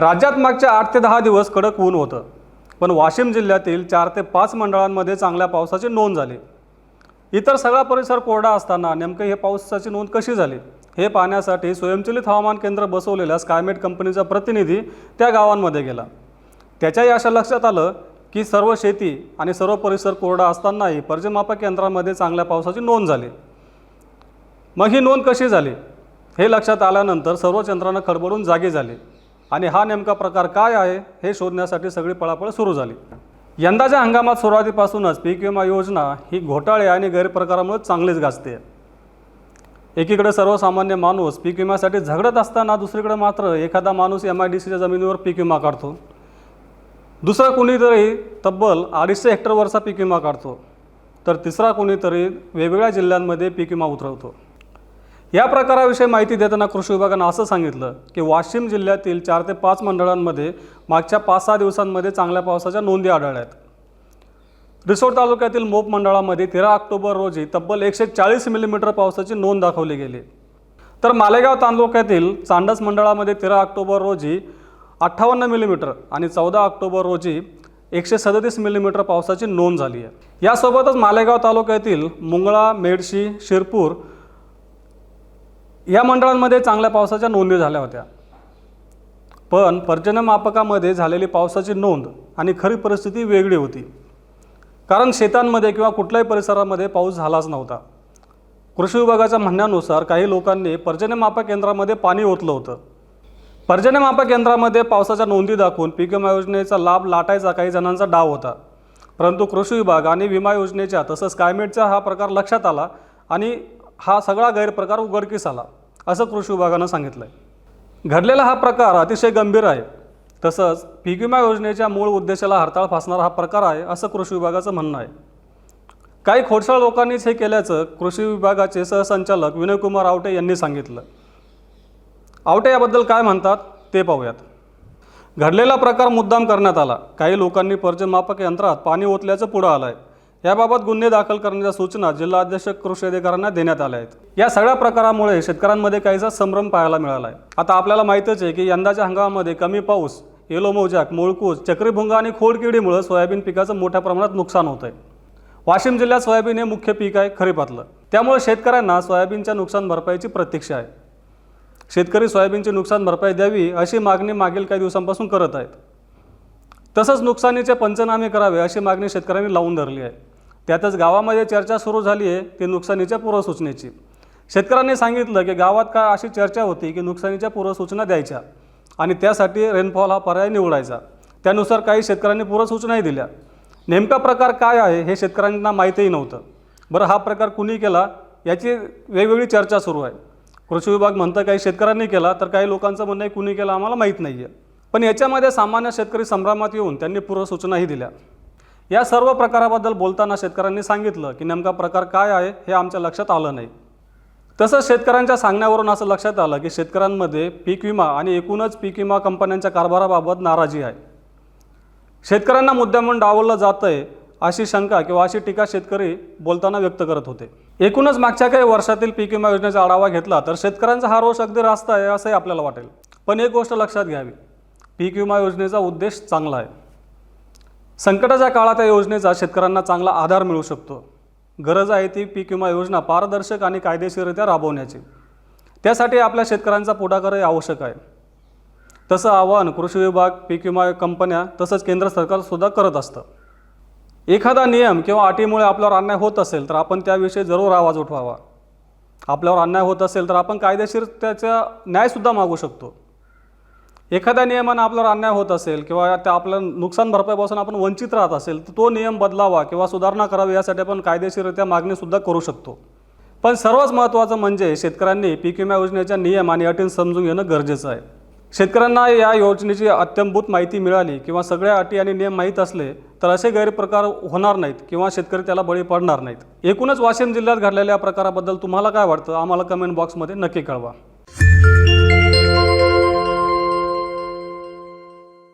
राज्यात मागच्या 8 ते 10 दिवस कडक ऊन होतं, पण वाशिम जिल्ह्यातील 4 ते 5 मंडळांमध्ये चांगल्या पावसाची नोंद झाली। इतर सगळा परिसर कोरडा असताना नेमके हे पावसाची नोंद कशी झाली हे पाहण्यासाठी स्वयंचलित हवामान केंद्र बसवलेल्या स्कायमेट कंपनीचा प्रतिनिधी त्या गावांमध्ये गेला। त्याच्याही अशा लक्षात आलं की सर्व शेती आणि सर्व परिसर कोरडा असतानाही पर्जन्यमापक यंत्रामध्ये चांगल्या पावसाची नोंद झाली। मग ही नोंद कशी झाली हे लक्षात आल्यानंतर सर्वच यंत्रणा खडबडून जागी झाली आणि हा नेमका प्रकार काय आहे हे शोधण्यासाठी सगळी पळापळ सुरू झाली। यंदाच्या हंगामात सुरुवातीपासूनच पीक विमा योजना ही घोटाळे आणि गैरप्रकारामुळे चांगलीच गाजते। एकीकडे सर्वसामान्य माणूस पीक विम्यासाठी झगडत असताना दुसरीकडे मात्र एखादा माणूस MIDCच्या जमिनीवर पीक विमा काढतो, दुसरा कोणीतरी तब्बल 250 हेक्टरवरचा पीक विमा काढतो, तर तिसरा कोणीतरी वेगवेगळ्या जिल्ह्यांमध्ये पीक विमा उतरवतो। या प्रकाराविषयी माहिती देताना कृषी विभागाने असं सांगितलं की वाशिम जिल्ह्यातील 4 ते 5 मंडळांमध्ये मागच्या 5-6 दिवसांमध्ये चांगल्या पावसाच्या नोंदी आढळल्या आहेत। रिसोड तालुक्यातील मोप मंडळामध्ये 13 ऑक्टोबर रोजी तब्बल 140 मिलीमीटर पावसाची नोंद दाखवली गेली, तर मालेगाव तालुक्यातील चांडस मंडळामध्ये 13 ऑक्टोबर रोजी 58 मिलीमीटर आणि 14 ऑक्टोबर रोजी 137 मिलीमीटर पावसाची नोंद झाली आहे। यासोबतच मालेगाव तालुक्यातील मुंगळा, मेडशी, शिरपूर या मंडळांमध्ये चांगल्या पावसाच्या नोंदी झाल्या होत्या, पण पर्जन्यमापकामध्ये झालेली पावसाची नोंद आणि खरी परिस्थिती वेगळी होती, कारण शेतांमध्ये किंवा कुठल्याही परिसरामध्ये पाऊस झालाच नव्हता। कृषी विभागाच्या म्हणण्यानुसार काही लोकांनी पर्जन्यमापक यंत्रामध्ये पाणी ओतलं होतं। पर्जन्यमापक यंत्रामध्ये पावसाच्या नोंदी दाखवून पीक विमा योजनेचा लाभ लाटायचा काही जणांचा डाव होता, परंतु कृषी विभाग आणि विमा योजनेच्या तसंच स्कायमेटचा हा प्रकार लक्षात आला आणि हा सगळा गैरप्रकार उघडकीस आला, असं कृषी विभागानं सांगितलं आहे। घडलेला हा प्रकार अतिशय गंभीर आहे, तसंच पीक विमा योजनेच्या मूळ उद्देशाला हरताळ फासणारा हा प्रकार आहे, असं कृषी विभागाचं म्हणणं आहे। काही खोडसाळ लोकांनीच हे केल्याचं कृषी विभागाचे सहसंचालक विनयकुमार आवटे यांनी सांगितलं। आवटे याबद्दल काय म्हणतात ते पाहूयात। घडलेला प्रकार मुद्दाम करण्यात आला, काही लोकांनी पर्जन्यमापक यंत्रात पाणी ओतल्याचं पुढे आलं आहे। याबाबत गुन्हे दाखल करण्याच्या सूचना जिल्हाध्यक्ष कृषी अधिकाऱ्यांना देण्यात आल्या आहेत। या सगळ्या प्रकारामुळे शेतकऱ्यांमध्ये काहीसा संभ्रम पाहायला मिळाला आहे। आता आपल्याला माहितीच आहे की यंदाच्या हंगामामध्ये कमी पाऊस, येलो मोजाक, मुळकूस, चक्रीभुंगा आणि खोडकिडीमुळे सोयाबीन पिकाचं मोठ्या प्रमाणात नुकसान होत आहे। वाशिम जिल्ह्यात सोयाबीन हे मुख्य पीक आहे खरीपातलं, त्यामुळे शेतकऱ्यांना सोयाबीनच्या नुकसान भरपाईची प्रतीक्षा आहे। शेतकरी सोयाबीनची नुकसान भरपाई द्यावी अशी मागणी मागील काही दिवसांपासून करत आहेत। तसंच नुकसानीचे पंचनामे करावे अशी मागणी शेतकऱ्यांनी लावून धरली आहे। त्यातच गावामध्ये चर्चा सुरू झाली आहे ती नुकसानीच्या पूर्वसूचनेची। शेतकऱ्यांनी सांगितलं की गावात काय अशी चर्चा होती की नुकसानीच्या पूर्वसूचना द्यायच्या आणि त्यासाठी रेनफॉल हा पर्याय निवडायचा। त्यानुसार काही शेतकऱ्यांनी पूर्वसूचनाही दिल्या। नेमका प्रकार काय आहे हे शेतकऱ्यांना माहितीही नव्हतं। बरं, हा प्रकार कुणी केला याची वेगवेगळी चर्चा सुरू आहे। कृषी विभाग म्हणतं काही शेतकऱ्यांनी केला, तर काही लोकांचं म्हणणं आहे कुणी केला आम्हाला माहीत नाही आहे। पण याच्यामध्ये सामान्य शेतकरी संभ्रमात येऊन त्यांनी पूर्वसूचनाही दिल्या। या सर्व प्रकाराबद्दल बोलताना शेतकऱ्यांनी सांगितलं की नेमका प्रकार काय आहे हे आमच्या लक्षात आलं नाही। तसंच शेतकऱ्यांच्या सांगण्यावरून असं लक्षात आलं की शेतकऱ्यांमध्ये पीक विमा आणि एकूणच पीक विमा कंपन्यांच्या कारभाराबाबत नाराजी आहे। शेतकऱ्यांना मुद्दामून डावललं जातंय अशी शंका किंवा अशी टीका शेतकरी बोलताना व्यक्त करत होते। एकूणच मागच्या काही वर्षातील पीक विमा योजनेचा आढावा घेतला तर शेतकऱ्यांचा हा रोष अगदी रास्त आहे असंही आपल्याला वाटेल। पण एक गोष्ट लक्षात घ्यावी, पीक विमा योजनेचा उद्देश चांगला आहे। संकटाच्या काळात या योजनेचा शेतकऱ्यांना चांगला आधार मिळू शकतो। गरज आहे ती पीक विमा योजना पारदर्शक आणि कायदेशीररित्या राबवण्याची। त्यासाठी आपल्या शेतकऱ्यांचा पुढाकारही आवश्यक आहे। तसं आवाहन कृषी विभाग, पीक विमा कंपन्या तसंच केंद्र सरकार सुद्धा करत असतं। एखादा नियम किंवा अटीमुळे आपल्यावर अन्याय होत असेल तर आपण त्याविषयी जरूर आवाज उठवावा। आपल्यावर अन्याय होत असेल तर आपण कायदेशीर त्याचा न्यायसुद्धा मागू शकतो। एखाद्या नियमानं आपल्यावर अन्याय होत असेल किंवा त्या आपल्या नुकसान भरपाईपासून आपण वंचित राहत असेल तर तो नियम बदलावा किंवा सुधारणा करावी यासाठी आपण कायदेशीररित्या मागणीसुद्धा करू शकतो। पण सर्वात महत्त्वाचं म्हणजे शेतकऱ्यांनी पीक विमा योजनेच्या नियम आणि अटी समजून घेणं गरजेचं आहे। शेतकऱ्यांना या योजनेची अत्यंभूत माहिती मिळाली किंवा सगळ्या अटी आणि नियम माहीत असले तर असे गैरप्रकार होणार नाहीत किंवा शेतकरी त्याला बळी पडणार नाहीत। एकूणच वाशिम जिल्ह्यात घडलेल्या प्रकाराबद्दल तुम्हाला काय वाटतं आम्हाला कमेंट बॉक्समध्ये नक्की कळवा।